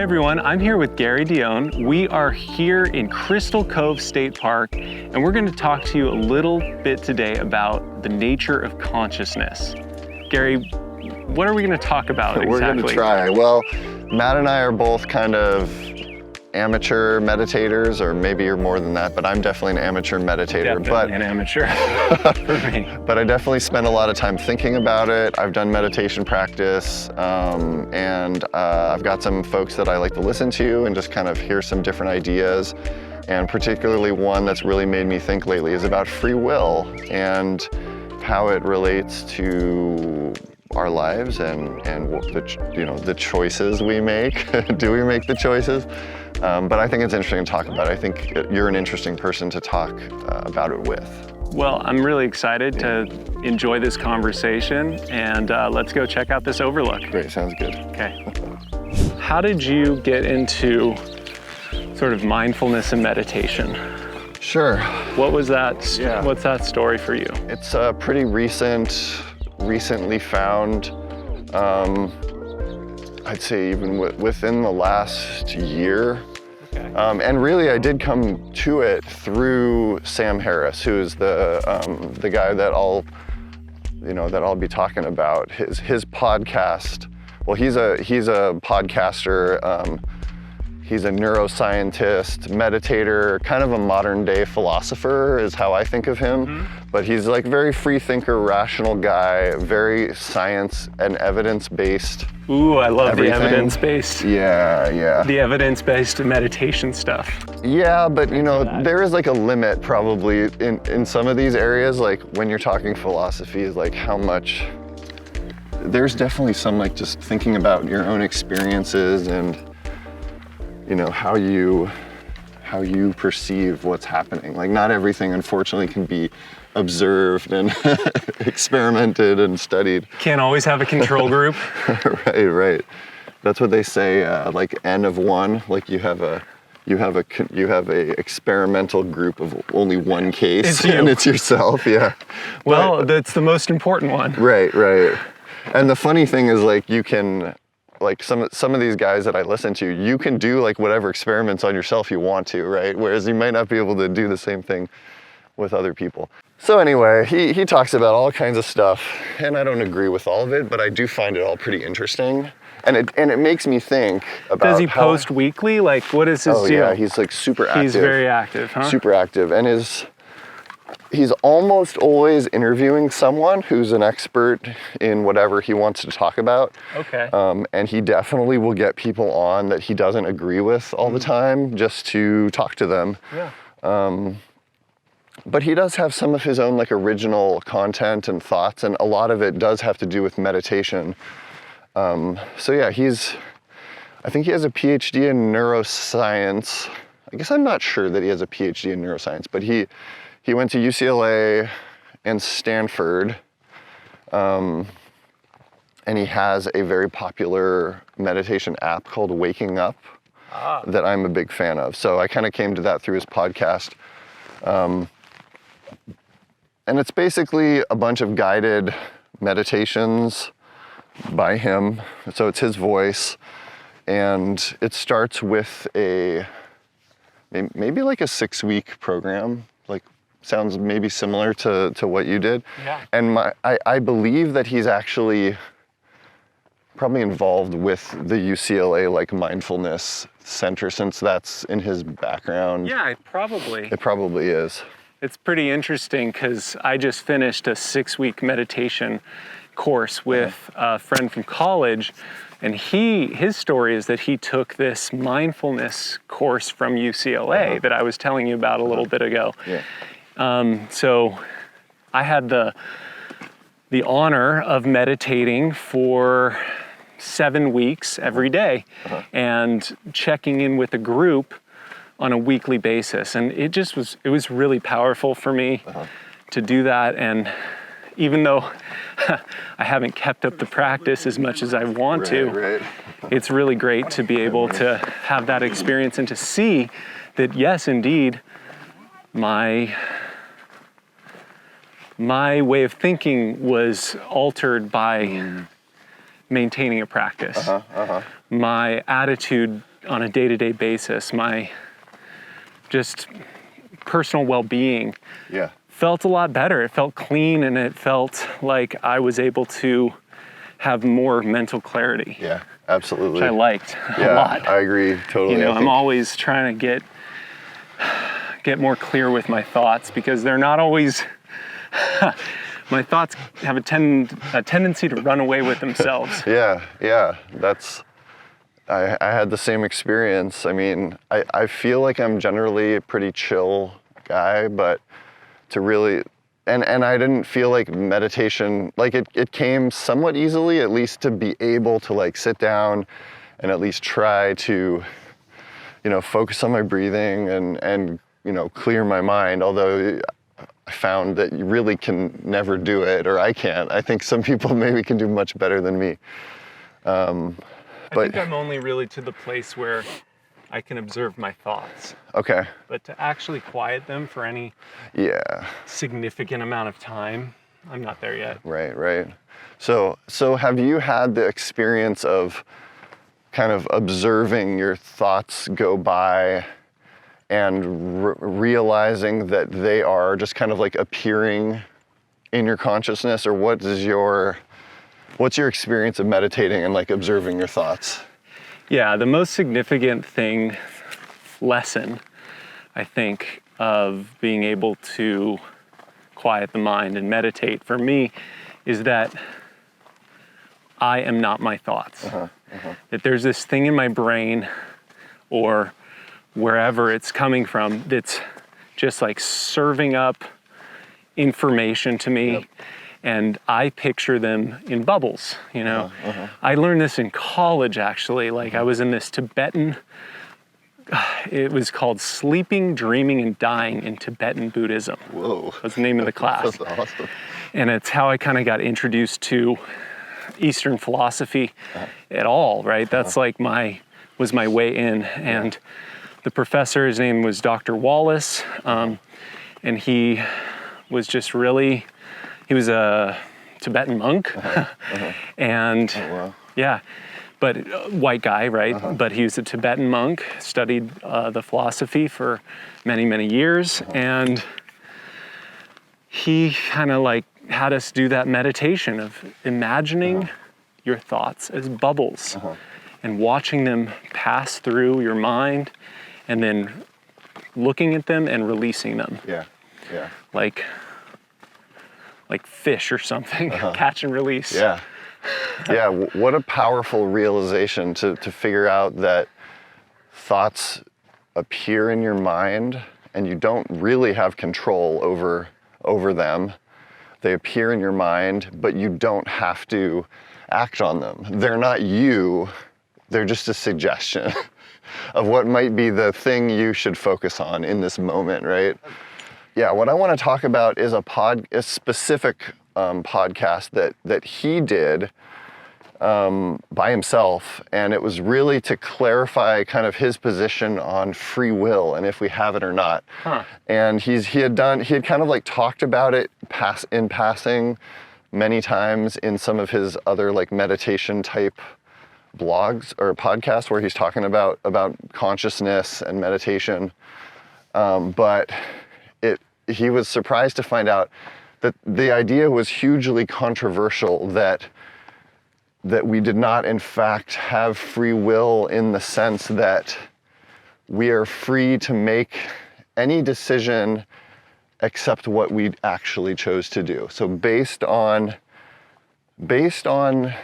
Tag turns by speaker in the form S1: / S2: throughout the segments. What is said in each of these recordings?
S1: everyone, I'm here with Gary Dione. We are here in Crystal Cove State Park, and we're going to talk to you a little bit today about the nature of consciousness. Gary, what are we going to talk about exactly?
S2: We're going to try. Well, Matt and I are both kind of amateur meditators, or maybe you're more than that, but I'm definitely an amateur meditator.
S1: Definitely an amateur for me.
S2: But I definitely spend a lot of time thinking about it. I've done meditation practice, and I've got some folks that I like to listen to and just kind of hear some different ideas. And particularly one that's really made me think lately is about free will and how it relates to our lives and the choices we make. Do we make the choices? But I think it's interesting to talk about. I think you're an interesting person to talk about it with.
S1: Well, I'm really excited to enjoy this conversation, and let's go check out this Overlook.
S2: Great, sounds good.
S1: Okay. How did you get into sort of mindfulness and meditation?
S2: Sure.
S1: What was that? Yeah. What's that story for you?
S2: It's pretty recently found. I'd say even within the last year. Okay. And really I did come to it through Sam Harris, who's the guy that I'll be talking about. His podcast. Well, he's a podcaster. He's a neuroscientist, meditator, kind of a modern day philosopher is how I think of him. Mm-hmm. But he's like very free thinker, rational guy, very science and evidence-based.
S1: Ooh, I love
S2: everything.
S1: The evidence-based.
S2: Yeah.
S1: The evidence-based meditation stuff.
S2: Yeah, but there is like a limit probably in some of these areas, like when you're talking philosophy is like how much, there's definitely some like just thinking about your own experiences and how you perceive what's happening. Like not everything unfortunately can be observed and experimented and studied.
S1: Can't always have a control group.
S2: Right. That's what they say, like N of one, like you have a experimental group of only one case and it's yourself, yeah.
S1: Well, that's the most important one.
S2: Right. And the funny thing is like you can, like some of these guys that I listen to, you can do like whatever experiments on yourself you want to, right? Whereas you might not be able to do the same thing with other people. So anyway, he talks about all kinds of stuff, and I don't agree with all of it, but I do find it all pretty interesting. And it makes me think about
S1: Does he post weekly? Like what is his deal?
S2: Yeah, he's like super active.
S1: He's very active, huh?
S2: Super active, and he's almost always interviewing someone who's an expert in whatever he wants to talk about.
S1: Okay.
S2: And he definitely will get people on that he doesn't agree with all the time just to talk to them.
S1: Yeah.
S2: But he does have some of his own like original content and thoughts, and a lot of it does have to do with meditation. So yeah, I think he has a PhD in neuroscience. I guess I'm not sure that he has a PhD in neuroscience, but he went to UCLA and Stanford, and he has a very popular meditation app called Waking Up that I'm a big fan of. So I kind of came to that through his podcast. And it's basically a bunch of guided meditations by him. So it's his voice, and it starts with maybe like a 6-week program, like sounds maybe similar to what you did.
S1: Yeah.
S2: And I believe that he's actually probably involved with the UCLA like mindfulness center, since that's in his background.
S1: Yeah, It
S2: probably is.
S1: It's pretty interesting because I just finished a 6-week meditation course with a friend from college, and his story is that he took this mindfulness course from UCLA that I was telling you about a little bit ago.
S2: Yeah.
S1: So I had the honor of meditating for 7 weeks every day and checking in with a group on a weekly basis. And it was really powerful for me to do that. And even though I haven't kept up the practice as much as I want to, it's really great to be able to have that experience and to see that, yes, indeed, my way of thinking was altered by maintaining a practice. My attitude on a day-to-day basis, my just personal well-being
S2: Yeah.
S1: felt a lot better. It felt clean, and it felt like I was able to have more mental clarity.
S2: Yeah, absolutely.
S1: Which I liked
S2: Yeah,
S1: a lot.
S2: I agree totally.
S1: You know,
S2: I
S1: I'm
S2: think-
S1: always trying to get more clear with my thoughts, because they're not always my thoughts have a tendency to run away with themselves.
S2: Yeah, I had the same experience. I mean, I feel like I'm generally a pretty chill guy, but to really, and I didn't feel like meditation, like it came somewhat easily, at least to be able to like sit down and at least try to, you know, focus on my breathing and you know, clear my mind, although I found that you really can never do it, or I can't. I think some people maybe can do much better than me.
S1: I think I'm only really to the place where I can observe my thoughts.
S2: Okay.
S1: But to actually quiet them for any
S2: Yeah.
S1: significant amount of time, I'm not there yet.
S2: Right. So have you had the experience of kind of observing your thoughts go by and realizing that they are just kind of like appearing in your consciousness, or what's your experience of meditating and like observing your thoughts?
S1: Yeah, the most significant lesson, I think, of being able to quiet the mind and meditate for me is that I am not my thoughts. That there's this thing in my brain or wherever it's coming from that's just like serving up information to me.
S2: Yep.
S1: And I picture them in bubbles, you know. I learned this in college, actually. Like I was in this Tibetan, it was called Sleeping, Dreaming, and Dying in Tibetan Buddhism.
S2: Whoa.
S1: That's the name of the class.
S2: That's awesome.
S1: And it's how I kind of got introduced to Eastern philosophy at all, right? That's like was my way in. And the professor, his name was Dr. Wallace, and he was just really, he was a Tibetan monk, and yeah, but white guy, right? But he was a Tibetan monk, studied the philosophy for many, many years, and he kind of like had us do that meditation of imagining your thoughts as bubbles and watching them pass through your mind and then looking at them and releasing them.
S2: Yeah.
S1: Like fish or something, catch and release.
S2: Yeah. What a powerful realization to figure out that thoughts appear in your mind and you don't really have control over them. They appear in your mind, but you don't have to act on them. They're not you, they're just a suggestion of what might be the thing you should focus on in this moment, right? Yeah, what I want to talk about is a specific podcast that he did by himself, and it was really to clarify kind of his position on free will and if we have it or not. And he had kind of like talked about it in passing many times in some of his other like meditation type blogs or podcasts where he's talking about consciousness and meditation, but he was surprised to find out that the idea was hugely controversial, that we did not in fact have free will in the sense that we are free to make any decision except what we actually chose to do. So based on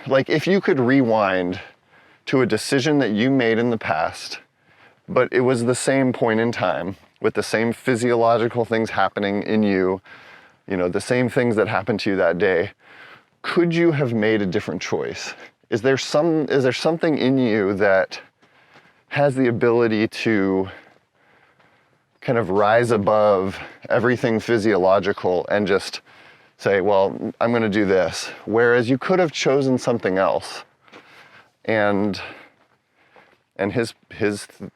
S2: like, if you could rewind to a decision that you made in the past, but it was the same point in time with the same physiological things happening in you, you know, the same things that happened to you that day, could you have made a different choice? Is there something in you that has the ability to kind of rise above everything physiological and just say, well, I'm going to do this, whereas you could have chosen something else? And his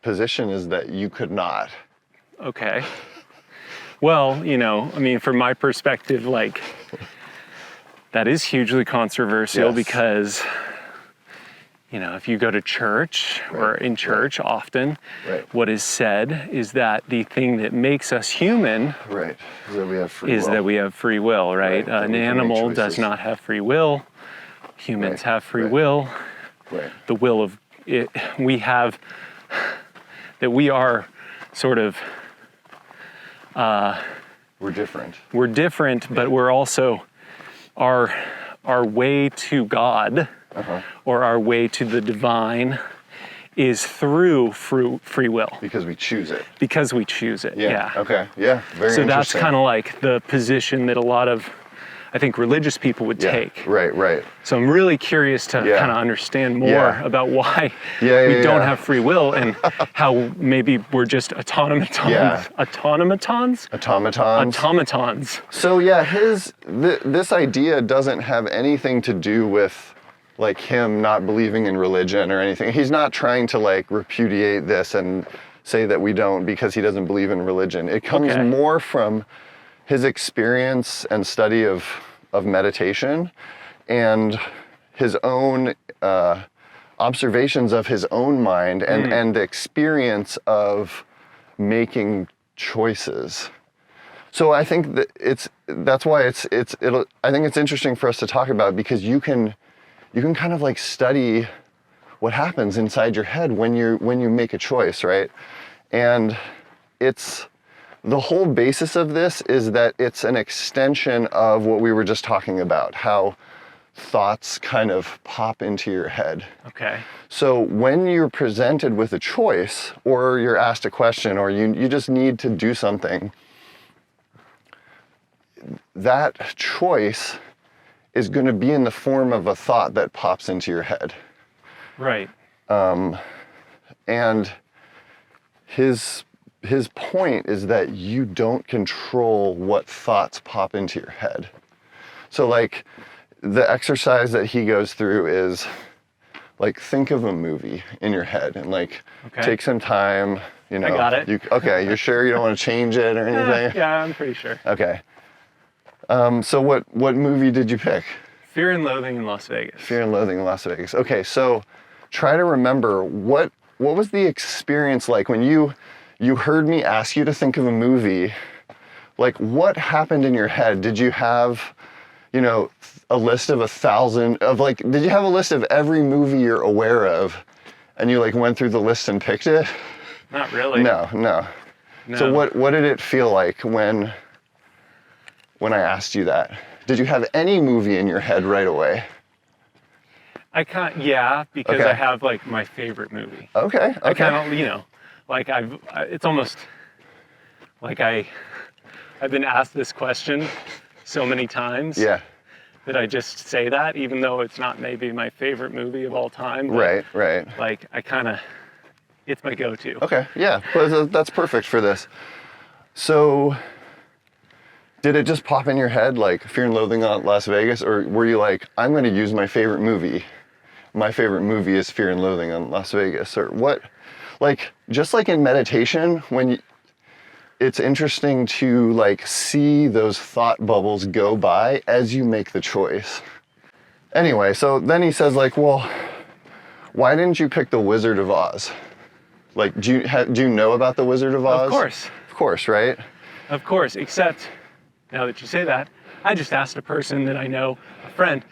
S2: position is that you could not.
S1: Okay. Well, you know, I mean, from my perspective, like, that is hugely controversial.
S2: Yes.
S1: Because if you go to church or in church often, what is said is that the thing that makes us human
S2: is that we have free
S1: is
S2: will.
S1: that we have free will, right?
S2: That
S1: An
S2: we can make
S1: animal does
S2: choices.
S1: not have free will. Humans have free will. The will of it, we have, that we are sort of,
S2: We're different.
S1: we're different, but we're also, our way to God, or our way to the divine, is through free will.
S2: Because we choose it.
S1: Because we choose it, yeah.
S2: Okay, yeah, very
S1: So
S2: interesting.
S1: that's kind of like the position that a lot of, I think, religious people would take.
S2: Right.
S1: So I'm really curious to kind of understand more about why we don't have free will and how maybe we're just automatons. Automatons.
S2: So yeah, this idea doesn't have anything to do with like him not believing in religion or anything. He's not trying to like repudiate this and say that we don't because he doesn't believe in religion. It comes more from his experience and study of meditation and his own observations of his own mind and the experience of making choices. So I think that that's why I think it's interesting for us to talk about, because you can kind of like study what happens inside your head when you make a choice, right? And the whole basis of this is that it's an extension of what we were just talking about, how thoughts kind of pop into your head.
S1: Okay.
S2: So when you're presented with a choice, or you're asked a question, or you just need to do something, that choice is going to be in the form of a thought that pops into your head.
S1: Right.
S2: And his point is that you don't control what thoughts pop into your head. So like the exercise that he goes through is like, think of a movie in your head and like take some time, I
S1: got it.
S2: You're sure you don't want to change it or anything?
S1: Yeah, I'm pretty sure.
S2: Okay. So what movie did you pick?
S1: Fear and Loathing in Las Vegas.
S2: Fear and Loathing in Las Vegas. Okay, so try to remember what was the experience like when you heard me ask you to think of a movie. Like, what happened in your head? Did you have, a list of 1,000 of like, did you have a list of every movie you're aware of and you like went through the list and picked it?
S1: Not really.
S2: No. So what did it feel like when I asked you that? Did you have any movie in your head right away?
S1: I can't, because I have like my favorite movie.
S2: Okay.
S1: I kind of, like it's almost like I've been asked this question so many times that I just say that, even though it's not maybe my favorite movie of all time.
S2: Right.
S1: Like it's my go-to.
S2: Okay, yeah, well, that's perfect for this. So, did it just pop in your head like Fear and Loathing on Las Vegas, or were you like, I'm going to use my favorite movie? My favorite movie is Fear and Loathing on Las Vegas, or what? Like, just like in meditation, it's interesting to like see those thought bubbles go by as you make the choice. Anyway, so then he says like, well, why didn't you pick The Wizard of Oz? Like, do you know about The Wizard of Oz?
S1: Of course.
S2: Of course, right?
S1: Of course, except now that you say that, I just asked a person that I know, a friend.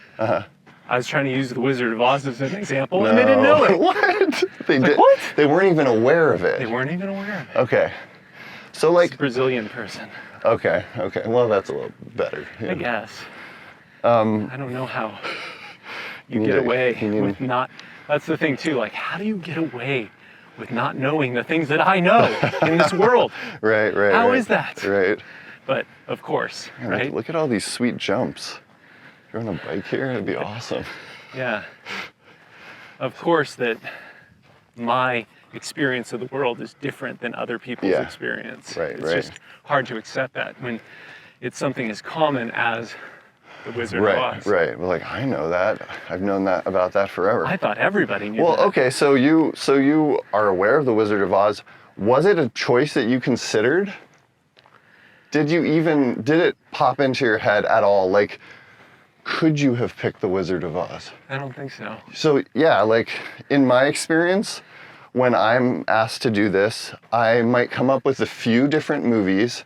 S1: I was trying to use The Wizard of Oz as an example, and they didn't know it.
S2: What? They did.
S1: What?
S2: They weren't even aware of it.
S1: They weren't even aware of it.
S2: Okay. So like.
S1: It's a Brazilian person.
S2: Okay. Well, that's a little better.
S1: I guess. I don't know how you get away with not. That's the thing too. Like, how do you get away with not knowing the things that I know in this world?
S2: Right.
S1: How is that?
S2: Right.
S1: But of course,
S2: Yeah,
S1: right?
S2: Look at all these sweet jumps. If you're on a bike here, it'd be awesome.
S1: Yeah. Of course that my experience of the world is different than other people's experience.
S2: Right,
S1: it's just hard to accept that when it's something as common as The Wizard of Oz.
S2: Right. Well, like, I know that. I've known that about that forever.
S1: I thought everybody knew
S2: Well,
S1: that.
S2: okay, so you are aware of The Wizard of Oz. Was it a choice that you considered? Did it pop into your head at all? Like, could you have picked The Wizard of Oz?
S1: I don't think so.
S2: So yeah, like in my experience, when I'm asked to do this, I might come up with a few different movies,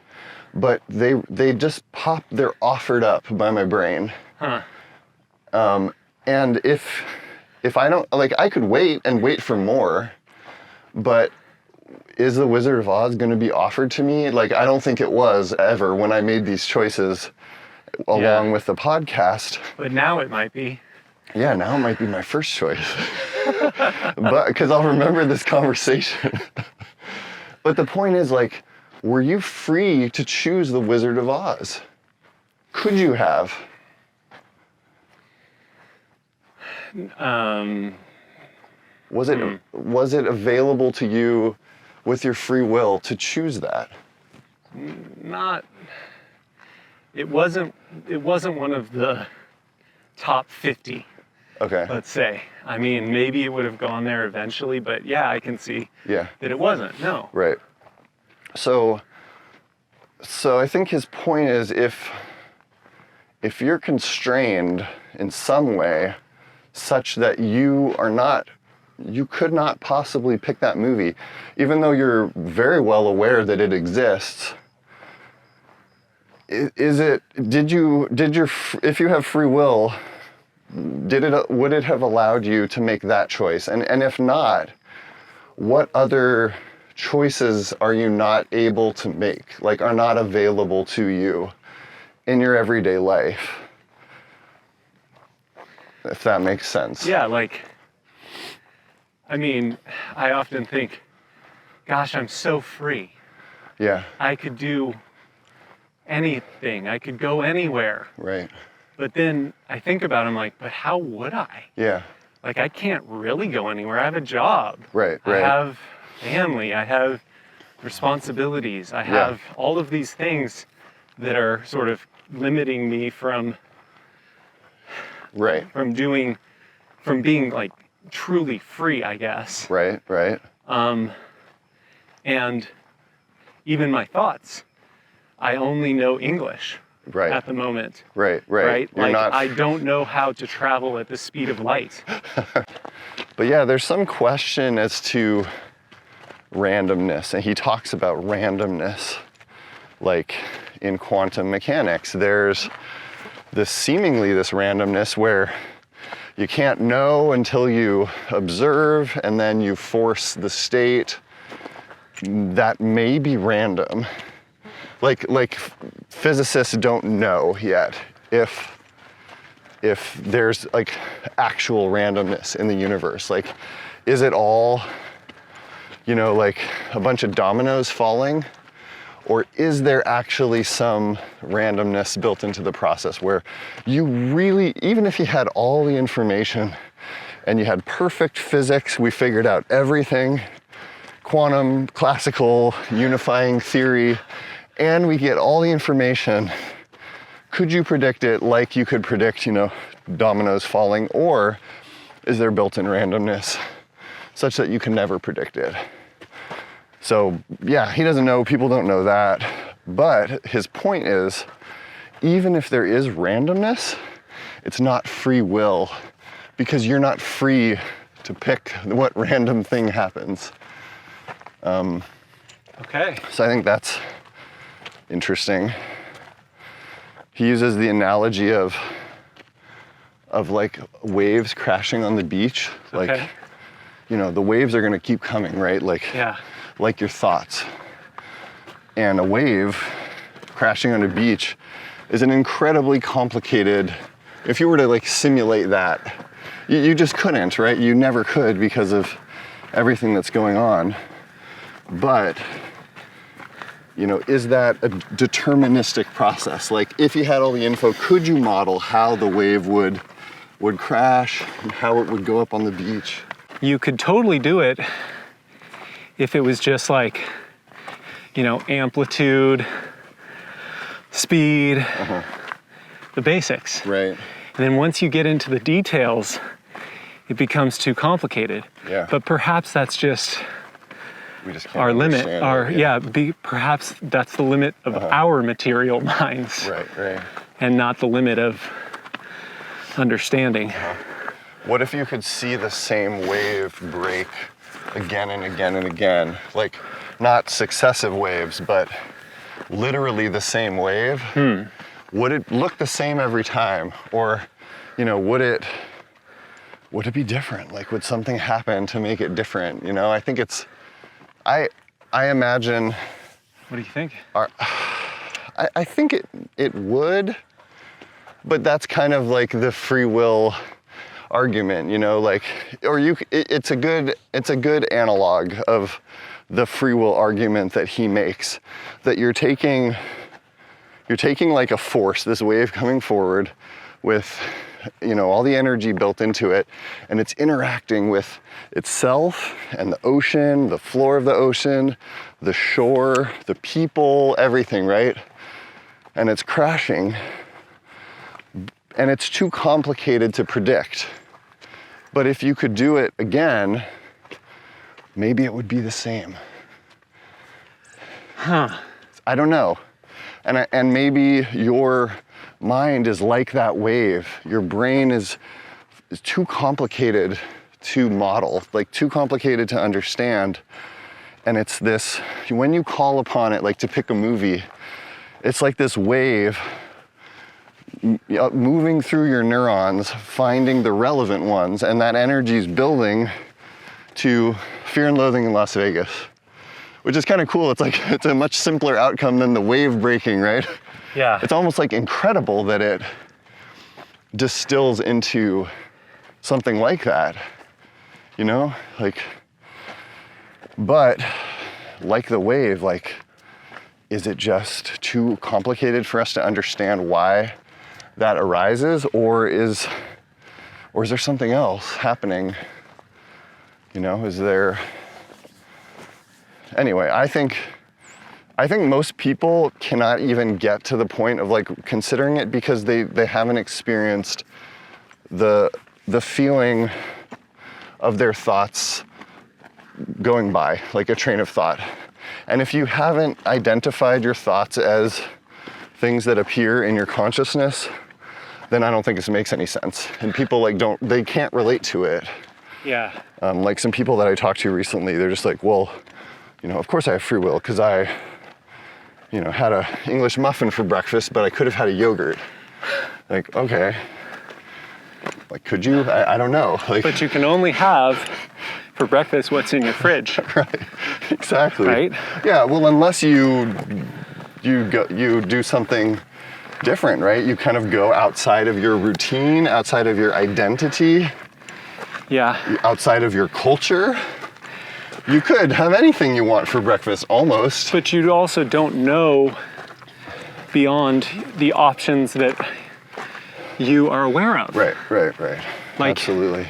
S2: but they just pop, they're offered up by my brain.
S1: Huh.
S2: And if I don't, like, I could wait for more, but is The Wizard of Oz going to be offered to me? Like, I don't think it was ever when I made these choices along with the podcast.
S1: But now it might be.
S2: Yeah, now it might be my first choice. But because I'll remember this conversation. But the point is, like, were you free to choose The Wizard of Oz? Could you have? Was it available to you with your free will to choose that?
S1: It wasn't one of the top 50.
S2: Okay.
S1: Let's say. I mean, maybe it would have gone there eventually, but yeah, I can see that it wasn't. No.
S2: Right. So I think his point is if you're constrained in some way such that you could not possibly pick that movie, even though you're very well aware that it exists, if you have free will, would it have allowed you to make that choice? And if not, what other choices are you not able to make, like are not available to you in your everyday life? If that makes sense.
S1: Yeah, like, I mean, I often think, gosh, I'm so free.
S2: Yeah.
S1: I could do anything. I could go anywhere.
S2: Right.
S1: But then I think about it, I'm like, but how would I?
S2: Yeah.
S1: Like, I can't really go anywhere. I have a job.
S2: Right.
S1: I have family. I have responsibilities. I have all of these things that are sort of limiting me from being like truly free, I guess.
S2: Right.
S1: And even my thoughts, I only know English at the moment. Right? Like, I don't know how to travel at the speed of light.
S2: But yeah, there's some question as to randomness, and he talks about randomness, like in quantum mechanics. There's this randomness where you can't know until you observe, and then you force the state that may be random. Like physicists don't know yet if there's like actual randomness in the universe. Like, is it all, like a bunch of dominoes falling? Or is there actually some randomness built into the process where you really, even if you had all the information and you had perfect physics, we figured out everything, quantum, classical, unifying theory, and we get all the information, could you predict it like you could predict, dominoes falling? Or is there built-in randomness such that you can never predict it? So yeah, he doesn't know, people don't know that. But his point is, even if there is randomness, it's not free will, because you're not free to pick what random thing happens.
S1: Okay.
S2: So I think that's interesting. He uses the analogy of like waves crashing on the beach. Like, the waves are gonna keep coming, right? Like your thoughts. And a wave crashing on a beach is an incredibly complicated, if you were to like simulate that, you just couldn't, right? You never could because of everything that's going on. But, is that a deterministic process? Like, if you had all the info, could you model how the wave would crash and how it would go up on the beach?
S1: You could totally do it if it was just like, amplitude, speed, the basics.
S2: Right.
S1: And then once you get into the details, it becomes too complicated.
S2: Yeah.
S1: But perhaps that's just
S2: we just can't
S1: our limit.
S2: Perhaps
S1: that's the limit of our material minds.
S2: Right.
S1: And not the limit of understanding.
S2: What if you could see the same wave break again and again and again? Like, not successive waves, but literally the same wave. Would it look the same every time? Or, you know, would it be different? Like, would something happen to make it different? You know, I think it's, I imagine.
S1: What do you think?
S2: I think it would, but that's kind of like the free will argument, you know, like, or it's a good analog of the free will argument that he makes, that you're taking like a force, this wave coming forward with, you know, all the energy built into it, and it's interacting with itself and the ocean, the floor of the ocean, the shore, the people, everything, right? And it's crashing, and it's too complicated to predict. But if you could do it again, maybe it would be the same. I don't know. And maybe your mind is like that wave. Your brain is too complicated to model, like too complicated to understand. And it's this, when you call upon it, like to pick a movie, it's like this wave moving through your neurons, finding the relevant ones, and that energy is building to Fear and Loathing in Las Vegas, which is kind of cool. It's a much simpler outcome than the wave breaking, right?
S1: Yeah.
S2: It's almost like incredible that it distills into something like that, you know? Like, but like the wave, like, is it just too complicated for us to understand why that arises, or is there something else happening? You know, is there? Anyway, I think most people cannot even get to the point of like considering it because they haven't experienced the feeling of their thoughts going by, like a train of thought. And if you haven't identified your thoughts as things that appear in your consciousness, then I don't think this makes any sense. And people like they can't relate to it.
S1: Yeah.
S2: Like some people that I talked to recently, they're just like, well, you know, of course I have free will because I, you know, had a English muffin for breakfast, but I could have had a yogurt. Like, okay. Like, could you? I don't know. Like,
S1: but you can only have for breakfast what's in your fridge.
S2: Right. Exactly.
S1: Right?
S2: Yeah. Well, unless you do something different, right? You kind of go outside of your routine, outside of your identity.
S1: Yeah.
S2: Outside of your culture. You could have anything you want for breakfast, almost.
S1: But you also don't know beyond the options that you are aware of.
S2: Right.
S1: Like,
S2: absolutely.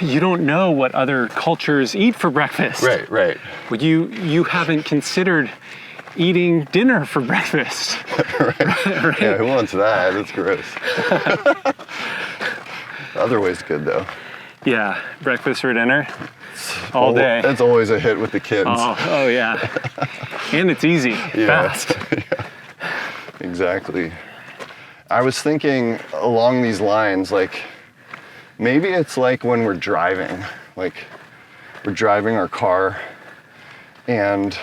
S1: You don't know what other cultures eat for breakfast.
S2: Right.
S1: Well, you haven't considered eating dinner for breakfast.
S2: Right. Yeah, who wants that? That's gross. The other way's good though.
S1: Yeah, breakfast for dinner, all day.
S2: That's always a hit with the kids.
S1: Oh yeah. And it's easy, fast.
S2: Yeah. Exactly. I was thinking along these lines, like, maybe it's like when we're driving, like we're driving our car and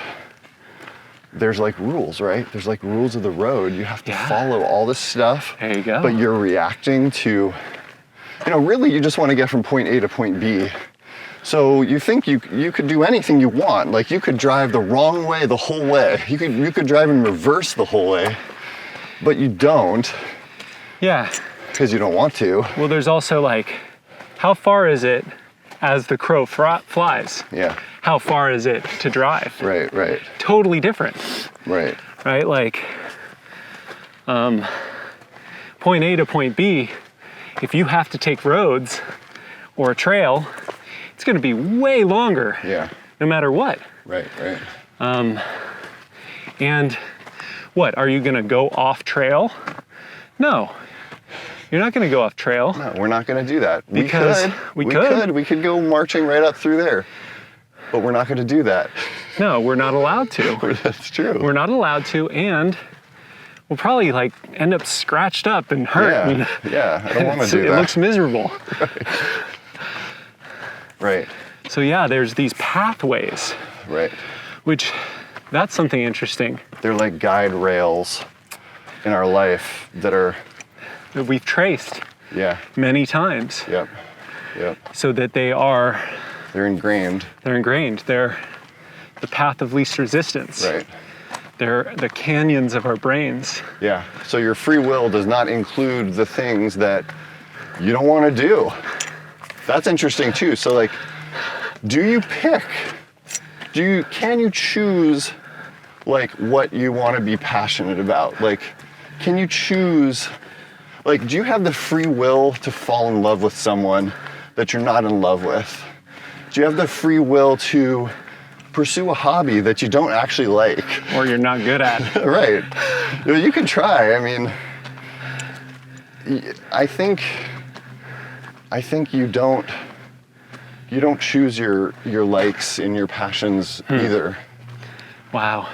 S2: there's like rules, right? There's like rules of the road. You have to follow all this stuff.
S1: There you go.
S2: But you're reacting to, you know, really you just want to get from point A to point B. So you think you could do anything you want. Like you could drive the wrong way the whole way. You could drive in reverse the whole way, but you don't.
S1: Yeah.
S2: Because you don't want to.
S1: Well, there's also like, how far is it as the crow flies?
S2: Yeah.
S1: How far is it to drive?
S2: Right.
S1: Totally different.
S2: Right.
S1: Right, like, point A to point B, if you have to take roads or a trail, it's gonna be way longer.
S2: Yeah.
S1: No matter what.
S2: Right.
S1: And what, are you gonna go off trail? No. You're not going to go off trail.
S2: No, we're not going to do that.
S1: Because we could.
S2: We could go marching right up through there. But we're not going to do that.
S1: No, we're not allowed to.
S2: That's true.
S1: We're not allowed to, and will probably like end up scratched up and hurt.
S2: Yeah, I don't want to do that.
S1: It looks miserable.
S2: Right.
S1: So yeah, there's these pathways.
S2: Right.
S1: Which, that's something interesting.
S2: They're like guide rails in our life that
S1: we've traced many times.
S2: Yep.
S1: So that
S2: they're ingrained.
S1: They're the path of least resistance.
S2: Right.
S1: They're the canyons of our brains.
S2: Yeah. So your free will does not include the things that you don't want to do. That's interesting too. So like, do you pick? Can you choose like what you want to be passionate about? Like, can you choose, like, do you have the free will to fall in love with someone that you're not in love with? Do you have the free will to pursue a hobby that you don't actually like?
S1: Or you're not good at.
S2: Right. You can try. I mean, I think you don't choose your likes and your passions either.
S1: Wow.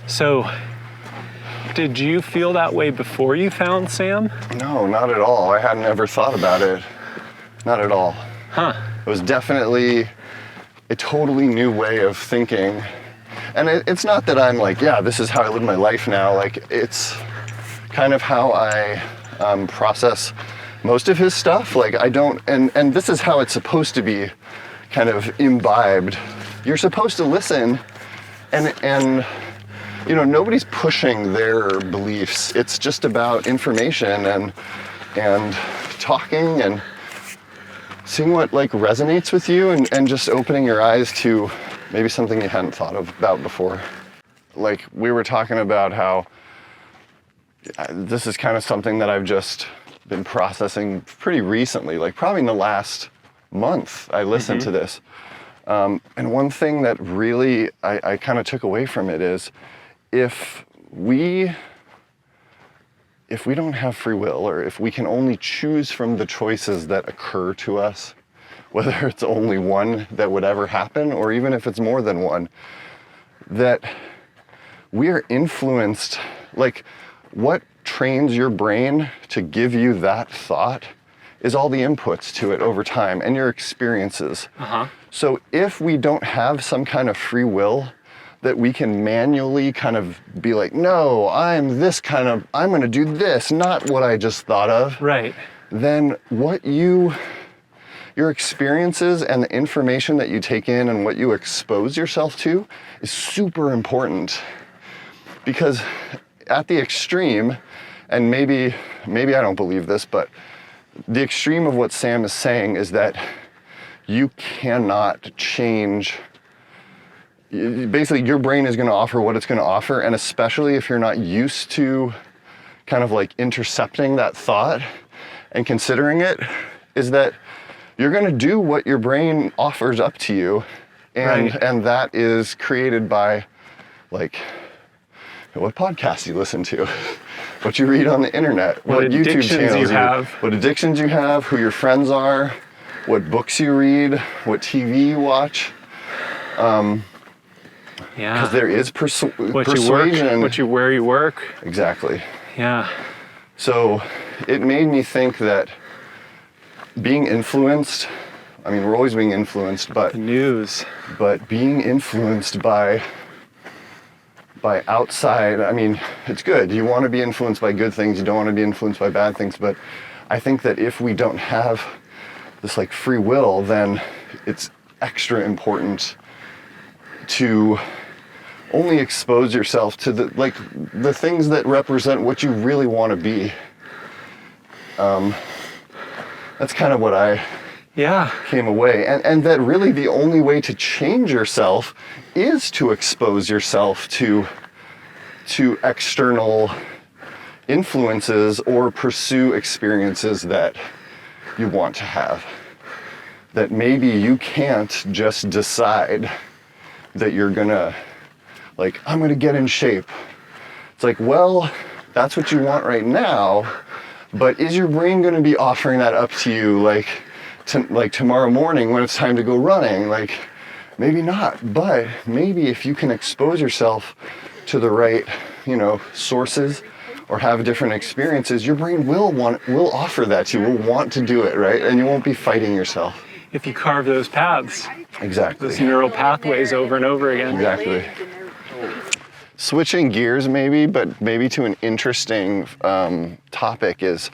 S1: So, did you feel that way before you found Sam?
S2: No, not at all. I hadn't ever thought about it. Not at all.
S1: Huh.
S2: It was definitely a totally new way of thinking. And it's not that I'm like, yeah, this is how I live my life now. Like, it's kind of how I process most of his stuff. Like, I don't, and this is how it's supposed to be kind of imbibed. You're supposed to listen and you know, nobody's pushing their beliefs. It's just about information and talking and seeing what like resonates with you and just opening your eyes to maybe something you hadn't thought about before. Like we were talking about how this is kind of something that I've just been processing pretty recently, like probably in the last month I listened to this. And one thing that really I kind of took away from it is if we don't have free will, or if we can only choose from the choices that occur to us, whether it's only one that would ever happen, or even if it's more than one, that we are influenced, like what trains your brain to give you that thought is all the inputs to it over time and your experiences. So if we don't have some kind of free will that we can manually kind of be like, no, I'm gonna do this, not what I just thought of.
S1: Right.
S2: Then your experiences and the information that you take in and what you expose yourself to is super important. Because at the extreme, and maybe I don't believe this, but the extreme of what Sam is saying is that you cannot change. Basically, your brain is going to offer what it's going to offer, and especially if you're not used to kind of like intercepting that thought and considering it, is that you're going to do what your brain offers up to you, and that is created by like what podcasts you listen to, what you read on the internet, what YouTube channels
S1: you have,
S2: what addictions you have, who your friends are, what books you read, what TV you watch. Because there is persuasion.
S1: Where you work.
S2: Exactly.
S1: Yeah.
S2: So it made me think that being influenced, I mean, we're always being influenced, but
S1: the news. But
S2: being influenced by outside, I mean, it's good. You want to be influenced by good things. You don't want to be influenced by bad things. But I think that if we don't have this like free will, then it's extra important to only expose yourself to the things that represent what you really want to be. That's kind of what I came away. And that really the only way to change yourself is to expose yourself to external influences or pursue experiences that you want to have. That maybe you can't just decide that you're gonna, like, I'm gonna get in shape. It's like, well, that's what you want right now, but is your brain gonna be offering that up to you like tomorrow morning when it's time to go running? Like, maybe not, but maybe if you can expose yourself to the right, sources or have different experiences, your brain will offer that to you, will want to do it, right? And you won't be fighting yourself.
S1: If you carve those paths,
S2: Exactly.
S1: those neural pathways over and over again.
S2: Exactly. Switching gears but maybe to an interesting topic is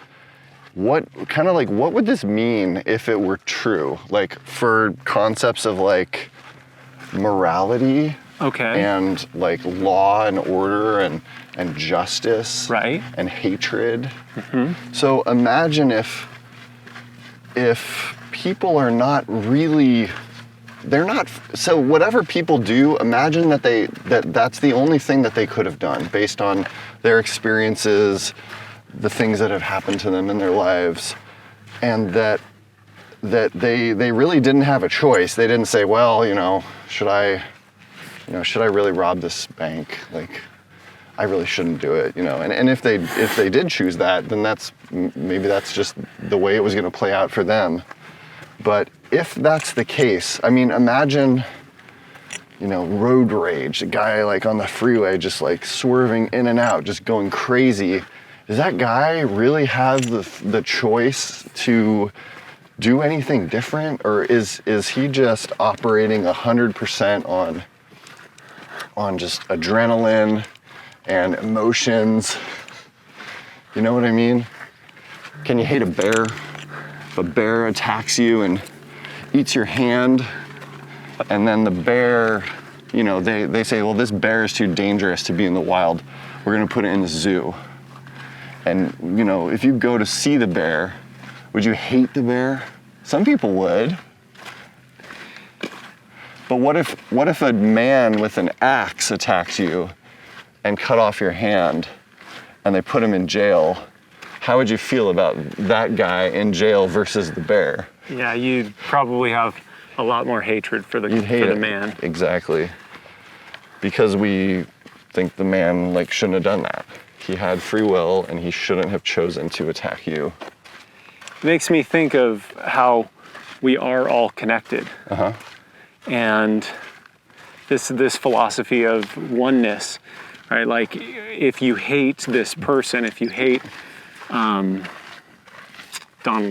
S2: what would this mean if it were true? Like for concepts of like morality,
S1: okay,
S2: and like law and order and justice,
S1: right,
S2: and hatred.
S1: Mm-hmm.
S2: So imagine if people are not really, so whatever people do, imagine that's the only thing that they could have done based on their experiences, the things that have happened to them in their lives, and that they really didn't have a choice. They didn't say, well, should I really rob this bank? Like, I really shouldn't do it, And if they did choose that, then maybe that's just the way it was going to play out for them. But if that's the case, I mean, imagine, road rage, a guy like on the freeway just like swerving in and out, just going crazy. Does that guy really have the choice to do anything different, or is he just operating 100% on just adrenaline and emotions? You know what I mean? Can you hate a bear? If a bear attacks you and eats your hand, and then the bear, they say, well, this bear is too dangerous to be in the wild. We're gonna put it in the zoo. And, if you go to see the bear, would you hate the bear? Some people would. But what if a man with an axe attacks you and cut off your hand and they put him in jail? How would you feel about that guy in jail versus the bear?
S1: Yeah, you'd probably have a lot more hatred for the man.
S2: Exactly. Because we think the man shouldn't have done that. He had free will and he shouldn't have chosen to attack you.
S1: It makes me think of how we are all connected.
S2: Uh-huh.
S1: And this philosophy of oneness, right? Like if you hate this person, if you hate Donald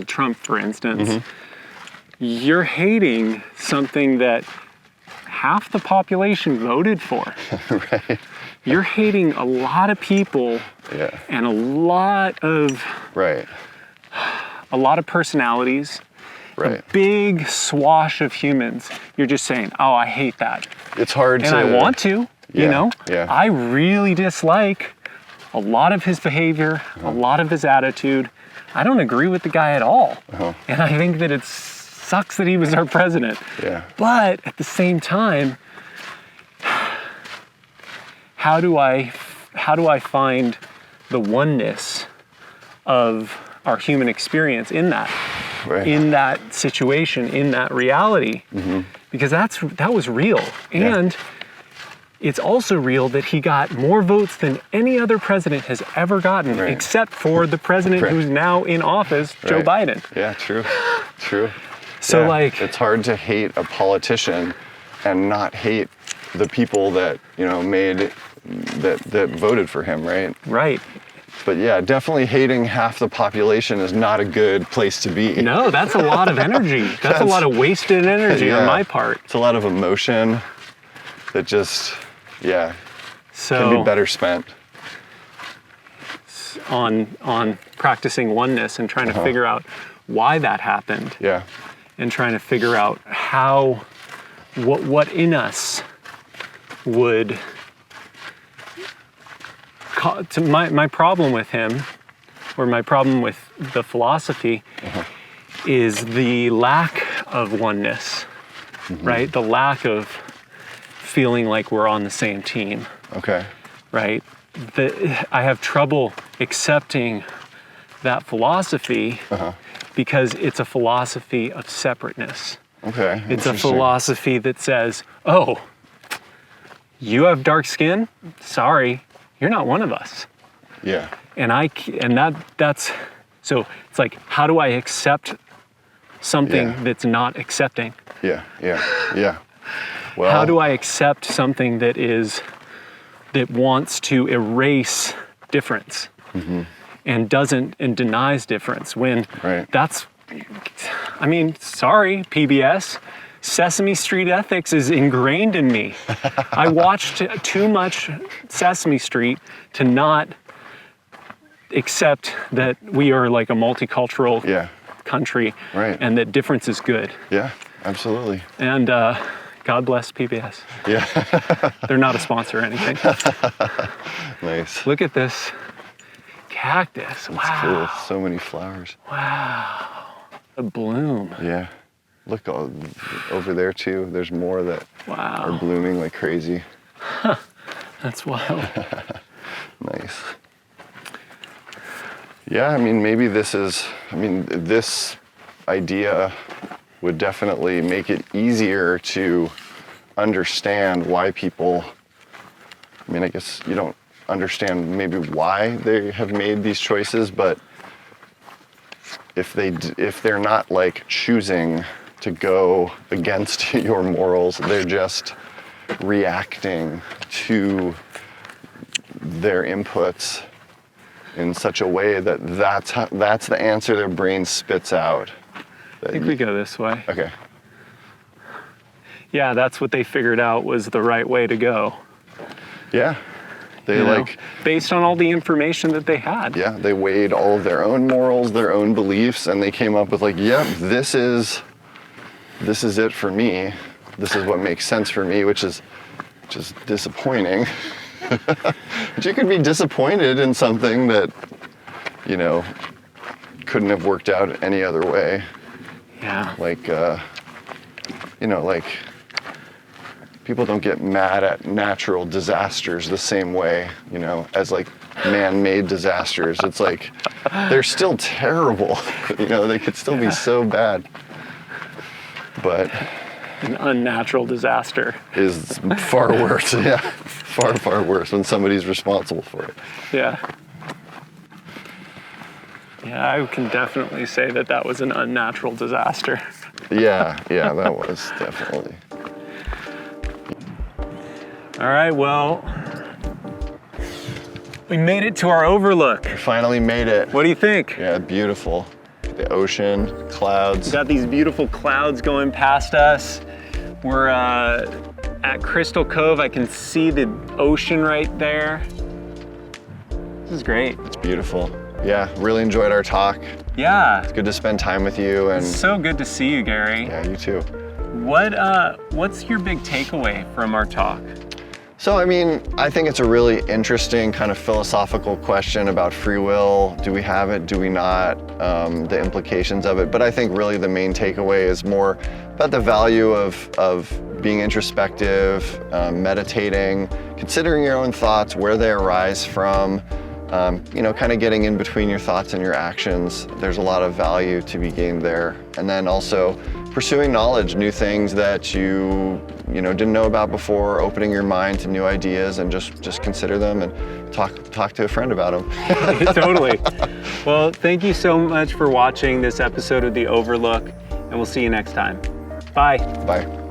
S1: Trump, for instance, mm-hmm. you're hating something that half the population voted for.
S2: Right.
S1: You're hating a lot of people,
S2: yeah.
S1: and a lot of personalities,
S2: right.
S1: a big swash of humans. You're just saying, "Oh, I hate that."
S2: It's hard
S1: and I want to,
S2: Yeah.
S1: I really dislike a lot of his behavior, a lot of his attitude. I don't agree with the guy at all, and I think that it sucks that he was our president.
S2: Yeah.
S1: But at the same time, how do I find the oneness of our human experience in that, in that situation, in that reality? Mm-hmm. Because that was real, and it's also real that he got more votes than any other president has ever gotten, except for the president who's now in office, Joe Biden.
S2: Yeah, true.
S1: So
S2: it's hard to hate a politician and not hate the people that that voted for him, right?
S1: Right.
S2: But yeah, definitely hating half the population is not a good place to be.
S1: No, that's a lot of energy. That's a lot of wasted energy on my part.
S2: It's a lot of emotion that just, can be better spent
S1: on practicing oneness and trying to figure out why that happened.
S2: Yeah.
S1: And trying to figure out what in us would. To my problem with him, or my problem with the philosophy, is the lack of oneness, right? The lack of feeling like we're on the same team.
S2: Okay.
S1: Right? I have trouble accepting that philosophy because it's a philosophy of separateness.
S2: Okay.
S1: It's a philosophy that says, "Oh, you have dark skin? Sorry. You're not one of us."
S2: Yeah.
S1: That's so it's like, how do I accept something that's not accepting?
S2: Yeah. Well,
S1: how do I accept something that is that wants to erase difference and doesn't and denies difference when that's, I mean, sorry, PBS, Sesame Street ethics is ingrained in me. I watched too much Sesame Street to not accept that we are like a multicultural country and that difference is good.
S2: Yeah, absolutely.
S1: And God bless PBS.
S2: Yeah.
S1: They're not a sponsor or anything.
S2: Nice.
S1: Look at this cactus.
S2: That's cool. So many flowers.
S1: Wow. A bloom.
S2: Yeah. Look over there too. There's more that are blooming like crazy.
S1: That's wild.
S2: Nice. Yeah, I mean, maybe this idea would definitely make it easier to understand why people, I mean, I guess you don't understand maybe why they have made these choices, but if they're not like choosing to go against your morals, they're just reacting to their inputs in such a way that that's the answer their brain spits out.
S1: I think we go this way.
S2: Okay.
S1: Yeah, that's what they figured out was the right way to go.
S2: Yeah. They
S1: based on all the information that they had.
S2: Yeah, they weighed all of their own morals, their own beliefs, and they came up with like, yep, this is it for me. This is what makes sense for me, which is just disappointing. But you could be disappointed in something that, couldn't have worked out any other way.
S1: Yeah.
S2: Like, like people don't get mad at natural disasters the same way, as like man-made disasters. It's like, they're still terrible. They could still be so bad. But
S1: an unnatural disaster
S2: is far worse. Yeah, far, far worse when somebody's responsible for it.
S1: Yeah. Yeah, I can definitely say that was an unnatural disaster.
S2: Yeah, that was definitely.
S1: All right, well, we made it to our overlook.
S2: We finally made it.
S1: What do you think?
S2: Yeah, beautiful. The ocean, clouds.
S1: We got these beautiful clouds going past us. We're at Crystal Cove. I can see the ocean right there. This is great.
S2: It's beautiful. Yeah, really enjoyed our talk.
S1: Yeah.
S2: It's good to spend time with you. And
S1: it's so good to see you, Gary.
S2: Yeah, you too.
S1: What's your big takeaway from our talk?
S2: So, I think it's a really interesting kind of philosophical question about free will. Do we have it? Do we not? The implications of it. But I think really the main takeaway is more about the value of being introspective, meditating, considering your own thoughts, where they arise from, kind of getting in between your thoughts and your actions. There's a lot of value to be gained there. And then also pursuing knowledge, new things that you didn't know about before, opening your mind to new ideas, and just consider them and talk to a friend about them.
S1: Totally. Well, thank you so much for watching this episode of The Overlook, and we'll see you next time. Bye.
S2: Bye.